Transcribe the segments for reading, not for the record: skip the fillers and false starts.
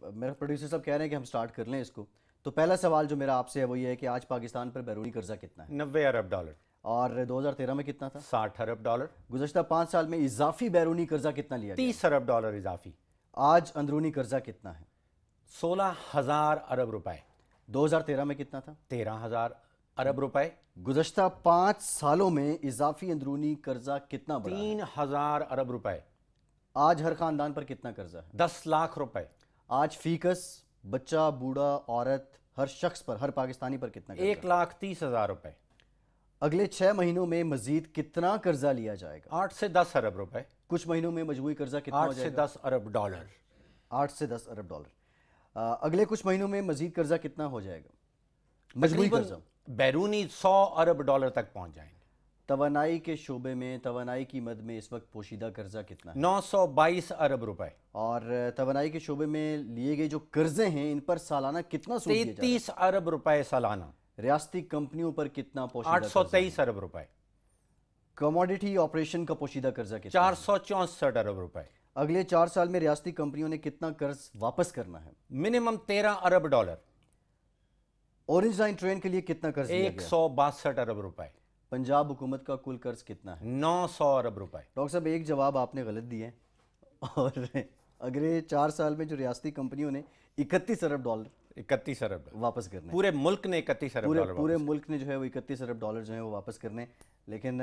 میرا پروڈیوسر صاحب کہہ رہے ہیں کہ ہم سٹارٹ کر لیں اس کو. تو پہلا سوال جو میرا آپ سے ہے وہ یہ ہے کہ آج پاکستان پر بیرونی قرضہ کتنا ہے؟ 90 ارب ڈالر. اور 2013 میں کتنا تھا؟ 60 ارب ڈالر. گزشتہ 5 سال میں اضافی بیرونی قرضہ کتنا لیا گیا؟ 30 ارب ڈالر اضافی. آج اندرونی قرضہ کتنا ہے؟ 16,000 ارب روپے. 2013 میں کتنا تھا؟ 13,000 ارب روپے. گزشتہ 5 سالوں میں اضافی اندرونی قرضہ کتنا بڑھا ہے؟ 3,000 ارب روپے. آج ہر خاندان پر کتنا قرضہ ہے؟ 10 لاکھ روپے. آج فی کس بچہ، بوڑھا، عورت، ہر شخص پر، ہر پاکستانی پر کتنا قرضہ ہے؟ 1,30,000 روپے. اگلے 6 مہینوں میں مزید کتنا قرضہ لیا جائے گا؟ 8 سے 10 ارب روپے. کچھ مہینوں میں مجموعی قرضہ کتنا ہو 8 سے جائے گا؟ 10 ارب ڈالر. 8 سے 10 ارب ڈالر. اگلے کچھ مہینوں میں مزید قرضہ کتنا ہو جائے گا؟ مجموعی قرضہ بیرونی 100 ارب ڈالر تک پہنچ جائیں گے. توانائی کے شعبے میں، توانائی کی مد میں اس وقت پوشیدہ قرضہ کتنا ہے؟ 922 ارب روپے. اور توانائی کے شعبے میں لیے گئے جو قرضے ہیں ان پر سالانہ کتنا سود دیا جا رہا ہے؟ 33 ارب روپے سالانہ. ریاستی کمپنیوں پر کتنا پوشیدہ قرضہ ہے؟ 823 ارب روپے. کموڈیٹی آپریشن کا پوشیدہ قرضہ کتنا ہے؟ 464 ارب روپے. اگلے 4 سال میں ریاستی کمپنیوں نے کتنا قرض واپس کرنا ہے؟ منیمم 13 ارب ڈالر. اورنج لائن ٹرین کے لیے کتنا قرض لیا گیا؟ 162 ارب روپے. پنجاب حکومت کا کل قرض کتنا ہے؟ 900 ارب روپے. ڈاکٹر صاحب ایک جواب آپ نے غلط دیا ہے، اور اگلے 4 سال میں جو ریاستی کمپنیوں نے 31 ارب ڈالر 31 ارب ڈالر واپس کرنے ہیں. پورے ملک نے 31 ارب ڈالر پورے ملک نے جو ہے وہ 31 ارب ڈالر جو ہے وہ واپس کرنے. لیکن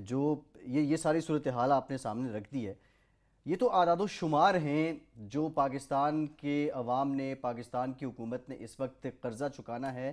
جو یہ ساری صورتحال آپ نے سامنے رکھ دی ہے، یہ تو اعداد و شمار ہیں جو پاکستان کے عوام نے، پاکستان کی حکومت نے اس وقت قرضہ چکانا ہے